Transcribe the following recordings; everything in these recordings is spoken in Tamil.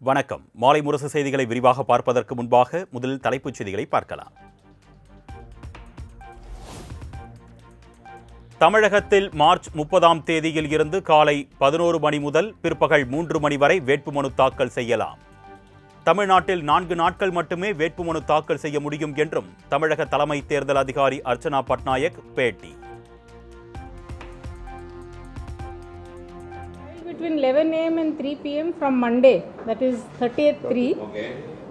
வணக்கம். மாலை முரசு செய்திகளை விரிவாக பார்ப்பதற்கு முன்பாக முதலில் தலைப்புச் செய்திகளை பார்க்கலாம். தமிழகத்தில் மார்ச் 30ஆம் தேதியில் இருந்து காலை 11 மணி முதல் பிற்பகல் 3 மணி வரை வேட்புமனு தாக்கல் செய்யலாம். தமிழ்நாட்டில் 4 நாட்கள் மட்டுமே வேட்புமனு தாக்கல் செய்ய முடியும் என்றும் தமிழக தலைமை தேர்தல் அதிகாரி அர்ச்சனா பட்நாயக் பேட்டி. Between 11 a.m. and 3 p.m. from Monday, that is 30th 3,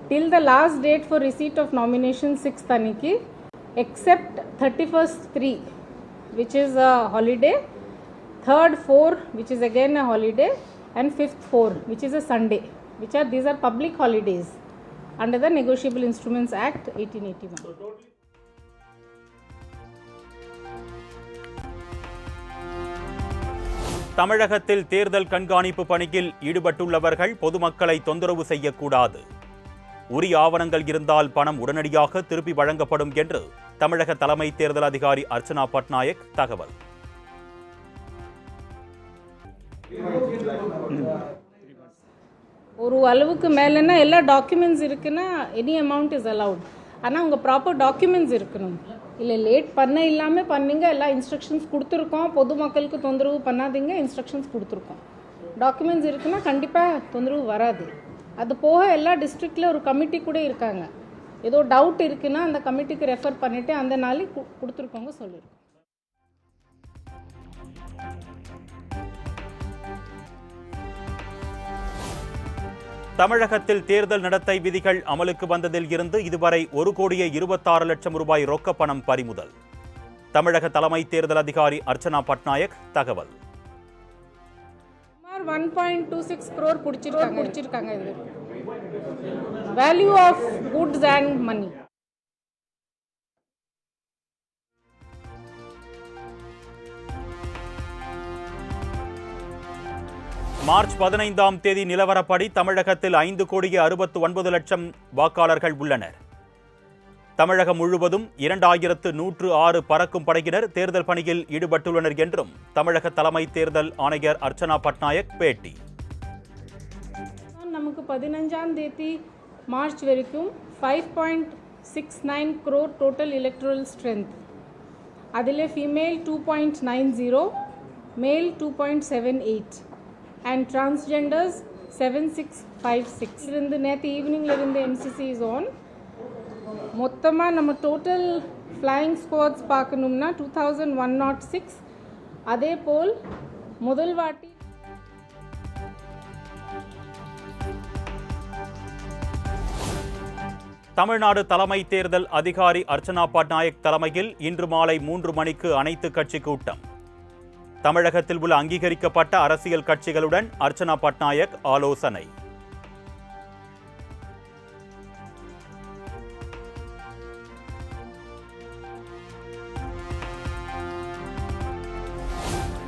till the last date for receipt of nomination 6th Aniki, except 31st 3, which is a holiday, 3rd 4, which is again a holiday, and 5th 4, which is a Sunday. These are public holidays under the Negotiable Instruments Act 1881. தமிழகத்தில் தேர்தல் கண்காணிப்பு பணியில் ஈடுபட்டுள்ளவர்கள் பொதுமக்களை தொந்தரவு செய்யக்கூடாது. உரிய ஆவணங்கள் இருந்தால் பணம் உடனடியாக திருப்பி வழங்கப்படும் என்று தமிழக தலைமை தேர்தல் அதிகாரி அர்ச்சனா பட்நாயக் தகவல். ஒரு அளவுக்கு மேலன்னா எல்லா டாக்குமெண்ட்ஸ் இருக்குன்னா எனி அமௌண்ட் இஸ் அலவுட். ஆனால் உங்கள் ப்ராப்பர் டாக்குமெண்ட்ஸ் இருக்கணும். இல்லை லேட் பண்ண இல்லாமல் பண்ணீங்க, எல்லா இன்ஸ்ட்ரக்ஷன்ஸ் கொடுத்துருக்கோம், பொதுமக்களுக்கு தொந்தரவு பண்ணாதீங்க, இன்ஸ்ட்ரக்ஷன்ஸ் கொடுத்துருக்கோம். டாக்குமெண்ட்ஸ் இருக்குன்னா கண்டிப்பாக தொந்தரவு வராது. அது போக எல்லா டிஸ்ட்ரிக்டில் ஒரு கமிட்டி கூட இருக்காங்க. ஏதோ டவுட் இருக்குன்னா அந்த கமிட்டிக்கு ரெஃபர் பண்ணிவிட்டு அந்த நாளைக்கு கொடுத்துருக்கோங்க சொல்லியிருக்கோம். தமிழகத்தில் தேர்தல் நடத்தை விதிகள் அமலுக்கு வந்ததில் இருந்து இதுவரை 1,26,00,000 ரூபாய் ரொக்க பணம் பறிமுதல். தமிழக தலைமை தேர்தல் அதிகாரி அர்ச்சனா பட்நாயக் தகவல். 1.26 crore பிடிச்சிருக்காங்க. இது value of goods and money. March 15ஆம் தேதி நிலவரப்படி தமிழகத்தில் 5,69,00,000 வாக்காளர்கள் உள்ளனர். தமிழகம் முழுவதும் 2,106 பறக்கும் படையினர் தேர்தல் பணியில் ஈடுபட்டுள்ளனர் என்றும் தமிழக தலைமை தேர்தல் ஆணையர் அர்ச்சனா பட்நாயக் பேட்டி. நமக்கு 15ஆம் தேதி மார்ச் வரைக்கும் 5.69 crore டோட்டல் எலக்ட்ரல் ஸ்ட்ரென்த். அதில் ஃபீமேல் 2.90, மேல் 2.78 and transgenders 7656. இருந்து நேற்று ஈவினிங்ல இருந்து என்சிசி இஸ் ஆன். மொத்தமாக நம்ம டோட்டல் ஃப்ளையிங் ஸ்குவாட்ஸ் பார்க்கணும்னா 2106. அதே போல் முதல் வாட்டி தமிழ்நாடு தலைமை தேர்தல் அதிகாரி அர்ச்சனா பட்நாயக் தலைமையில் இன்று மாலை 3 மணிக்கு அனைத்து கட்சி கூட்டம். தமிழகத்தில் உள்ள அங்கீகரிக்கப்பட்ட அரசியல் கட்சிகளுடன் அர்ச்சனா பட்நாயக் ஆலோசனை.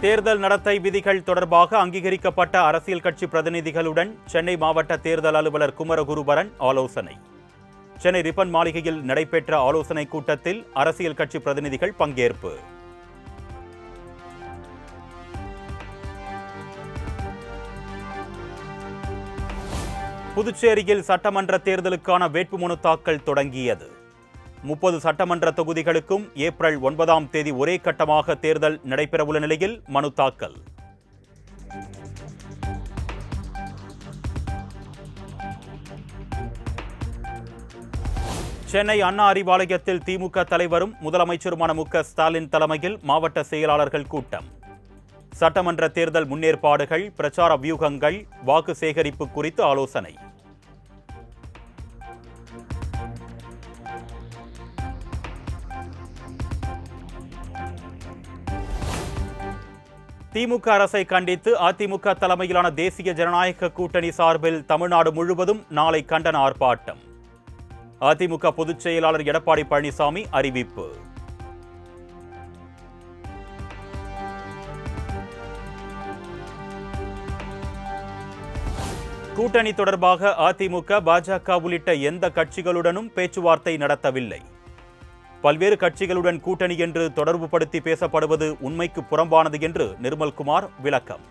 தேர்தல் நடத்தை விதிகள் தொடர்பாக அங்கீகரிக்கப்பட்ட அரசியல் கட்சி பிரதிநிதிகளுடன் சென்னை மாவட்ட தேர்தல் அலுவலர் குமரகுருபரன் ஆலோசனை. சென்னை ரிப்பன் மாளிகையில் நடைபெற்ற ஆலோசனை கூட்டத்தில் அரசியல் கட்சி பிரதிநிதிகள் பங்கேற்பு. புதுச்சேரியில் சட்டமன்ற தேர்தலுக்கான வேட்புமனு தாக்கல் தொடங்கியது. 30 சட்டமன்ற தொகுதிகளுக்கும் ஏப்ரல் 9ஆம் தேதி ஒரே கட்டமாக தேர்தல் நடைபெறவுள்ள நிலையில் மனு தாக்கல். சென்னை அண்ணா அறிவாலயத்தில் திமுக தலைவரும் முதலமைச்சருமான மு.க. ஸ்டாலின் தலைமையில் மாவட்ட செயலாளர்கள் கூட்டம். சட்டமன்ற தேர்தல் முன்னேற்பாடுகள், பிரச்சார வியூகங்கள், வாக்கு சேகரிப்பு குறித்து ஆலோசனை. திமுக அரசை கண்டித்து அதிமுக தலைமையிலான தேசிய ஜனநாயக கூட்டணி சார்பில் தமிழ்நாடு முழுவதும் நாளை கண்டன ஆர்ப்பாட்டம். அதிமுக பொதுச் செயலாளர் எடப்பாடி பழனிசாமி அறிவிப்பு. கூட்டணி தொடர்பாக அதிமுக, பாஜக உள்ளிட்ட எந்த கட்சிகளுடனும் பேச்சுவார்த்தை நடத்தவில்லை. பல்வேறு கட்சிகளுடன் கூட்டணி என்று தொடர்புபடுத்தி பேசப்படுவது உண்மைக்கு புறம்பானது என்று நிர்மல்குமார் விளக்கம்.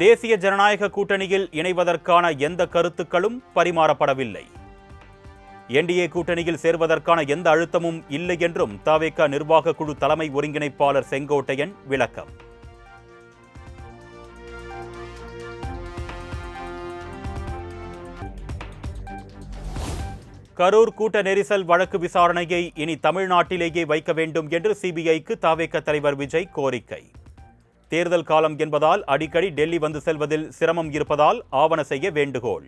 தேசிய ஜனநாயக கூட்டணியில் இணைவதற்கான எந்த கருத்துக்களும் பரிமாறப்படவில்லை. என்டிஏ கூட்டணியில் சேர்வதற்கான எந்த அழுத்தமும் இல்லை என்றும் தவேக நிர்வாக குழு தலைமை ஒருங்கிணைப்பாளர் செங்கோட்டையன் விளக்கம். கரூர் கூட்ட நெரிசல் வழக்கு விசாரணையை இனி தமிழ்நாட்டிலேயே வைக்க வேண்டும் என்று சிபிஐக்கு தவேக தலைவர் விஜய் கோரிக்கை. தேர்தல் காலம் என்பதால் அடிக்கடி டெல்லி வந்து செல்வதில் சிரமம் இருப்பதால் ஆவண செய்ய வேண்டுகோள்.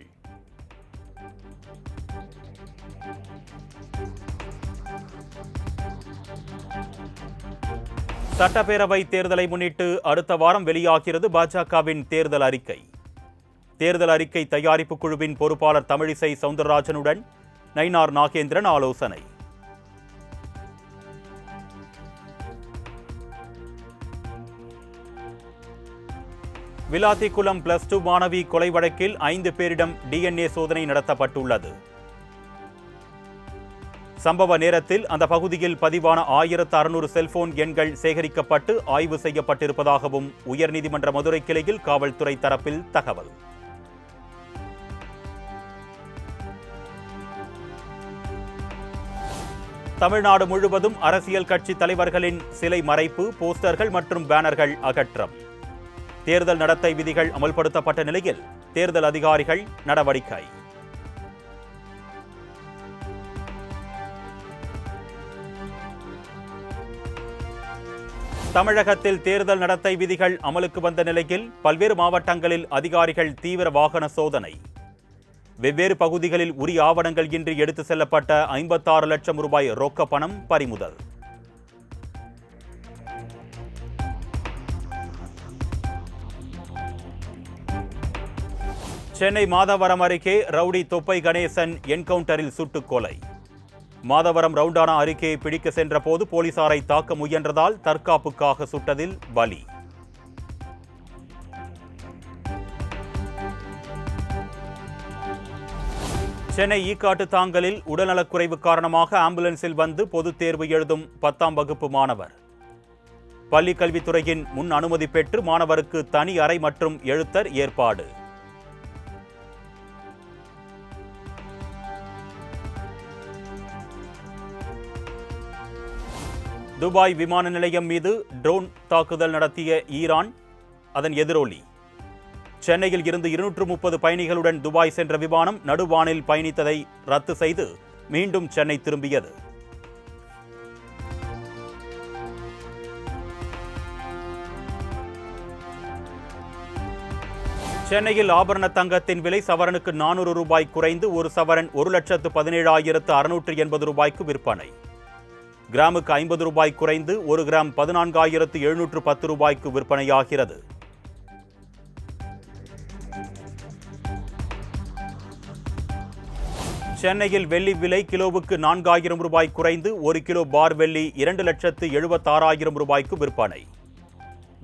சட்டப்பேரவை தேர்தலை முன்னிட்டு அடுத்த வாரம் வெளியாகிறது பாஜகவின் தேர்தல் அறிக்கை. தேர்தல் அறிக்கை தயாரிப்பு குழுவின் பொறுப்பாளர் தமிழிசை சவுந்தரராஜனுடன் நயினார் நாகேந்திரன் ஆலோசனை. விளாத்திக்குளம் +2 மாணவி கொலை வழக்கில் 5 பேரிடம் DNA சோதனை நடத்தப்பட்டுள்ளது. சம்பவ நேரத்தில் அந்த பகுதியில் பதிவான 1600 செல்போன் எண்கள் சேகரிக்கப்பட்டு ஆய்வு செய்யப்பட்டிருப்பதாகவும் உயர்நீதிமன்ற மதுரை கிளையில் காவல்துறை தரப்பில் தகவல். தமிழ்நாடு முழுவதும் அரசியல் கட்சி தலைவர்களின் சிலை மறைப்பு, போஸ்டர்கள் மற்றும் பேனர்கள் அகற்றம். தேர்தல் நடத்தை விதிகள் அமல்படுத்தப்பட்ட நிலையில் தேர்தல் அதிகாரிகள் நடவடிக்கை. தமிழகத்தில் தேர்தல் நடத்தை விதிகள் அமலுக்கு வந்த நிலையில் பல்வேறு மாவட்டங்களில் அதிகாரிகள் தீவிர வாகன சோதனை. வெவ்வேறு பகுதிகளில் உரிய ஆவணங்கள் இன்றி எடுத்து செல்லப்பட்ட 56 லட்சம் ரூபாய் ரொக்க பணம் பறிமுதல். சென்னை மாதவரம் அருகே ரவுடி தொப்பை கணேசன் என்கவுண்டரில் சுட்டுக் கொலை. மாதவரம் ரவுண்டானா அருகே பிடிக்க சென்ற போது போலீசாரை தாக்க முயன்றதால் தற்காப்புக்காக சுட்டதில் பலி. சென்னை ஈக்காட்டு தாங்கலில் உடல்நலக்குறைவு காரணமாக ஆம்புலன்ஸில் வந்து பொதுத் தேர்வு எழுதும் 10ஆம் வகுப்பு மாணவர். பள்ளிக் கல்வித்துறையின் முன் அனுமதி பெற்று மாணவருக்கு தனி அறை மற்றும் எழுத்தர் ஏற்பாடு. துபாய் விமான நிலையம் மீது ட்ரோன் தாக்குதல் நடத்திய ஈரான் அதன் எதிரொலி. சென்னையில் இருந்து 230 பயணிகளுடன் துபாய் சென்ற விமானம் நடுவானில் பயணித்ததை ரத்து செய்து மீண்டும் சென்னை திரும்பியது. சென்னையில் ஆபரண தங்கத்தின் விலை சவரனுக்கு 400 ரூபாய் குறைந்து ஒரு சவரன் 1,17,680 ரூபாய்க்கு விற்பனை. கிராமுக்கு 50 ரூபாய் குறைந்து ஒரு கிராம் 14,710 ரூபாய்க்கு விற்பனையாகிறது. சென்னையில் வெள்ளி விலை கிலோவுக்கு 4,000 ரூபாய் குறைந்து ஒரு கிலோ பார் வெள்ளி 2,76,000 ரூபாய்க்கு விற்பனை.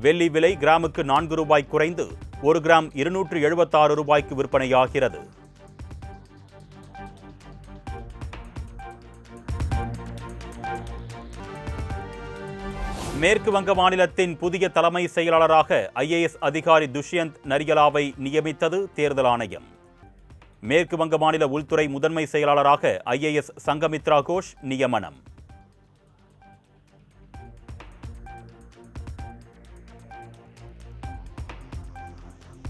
வெள்ளி விலை கிராமுக்கு 4 ரூபாய் குறைந்து ஒரு கிராம் 276 ரூபாய்க்கு விற்பனையாகிறது. மேற்கு வங்க மாநிலத்தின் புதிய தலைமை செயலாளராக IAS அதிகாரி துஷ்யந்த் நரியலாவை நியமித்தது தேர்தல் ஆணையம். மேற்கு வங்க மாநில உள்துறை முதன்மை செயலாளராக IAS சங்கமித்ரா கோஷ் நியமனம்.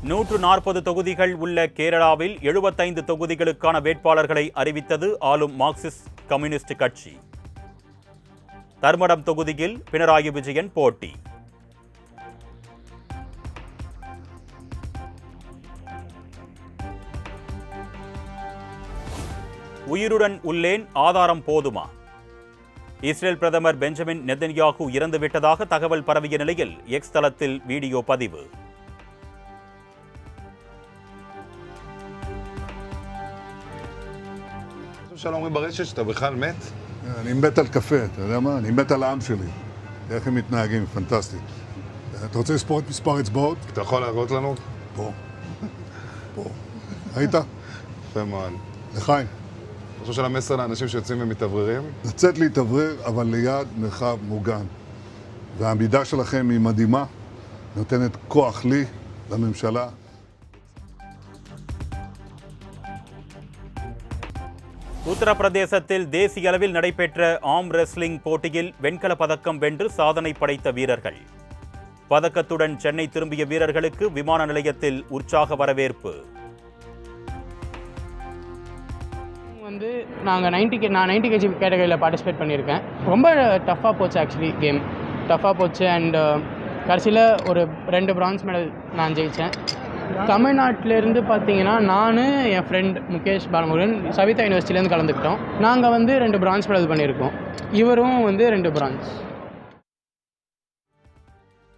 நூற்று 40 தொகுதிகள் உள்ள கேரளாவில் 75 தொகுதிகளுக்கான வேட்பாளர்களை அறிவித்தது ஆளும் மார்க்சிஸ்ட் கம்யூனிஸ்ட் கட்சி. தர்மடம் தொகுதியில் பினராயி விஜயன் போட்டி. உயிருடன் உள்ளேன், ஆதாரம் போதுமா? இஸ்ரேல் பிரதமர் பெஞ்சமின் நெதன்யாகு இறந்துவிட்டதாக தகவல் பரவிய நிலையில் எக்ஸ் தளத்தில் வீடியோ பதிவு. שאומרים ברשת שאתה בכלל מת? אני מת על קפה, אתה יודע מה? אני מת על העם שלי. איך הם מתנהגים, פנטסטי. אתה רוצה לספור את מספר אצבעות? אתה יכול להראות לנו? פה. פה. היית? יפה מאוד. לחיים. אתה חושב של המסר לאנשים שיוצאים ומתאווררים? לצאת להתאוורר, אבל ליד מרחב מוגן. והעמידה שלכם היא מדהימה, נותנת כוח לי לממשלה. உத்தரப்பிரதேசத்தில் தேசிய அளவில் நடைபெற்ற ஆர்ம் ரெஸ்லிங் போட்டியில் வெண்கலப் பதக்கம் வென்று சாதனை படைத்த வீரர்கள். பதக்கத்துடன் சென்னை திரும்பிய வீரர்களுக்கு விமான நிலையத்தில் உற்சாக வரவேற்பு. நான் 90 kg கேட்டகரியில் பார்ட்டிசிபேட் பண்ணியிருக்கேன். ரொம்ப டஃப்பாக போச்சு, ஆக்சுவலி கேம் டஃப்பாக போச்சு. அண்ட் கடைசியில் ஒரு 2 பிரான்ஸ் மெடல் நான் ஜெயித்தேன். தமிழ்நாட்டிலேருந்து பார்த்தீங்கன்னா நான் என் ஃப்ரெண்ட் முகேஷ் பாலமுருகன் சவிதா யூனிவர்சிட்டிலேருந்து கலந்துக்கிட்டோம். நாங்கள் 2 பிரான்ஸ் மெடல் பண்ணியிருக்கோம். இவரும் 2 பிரான்ஸ்.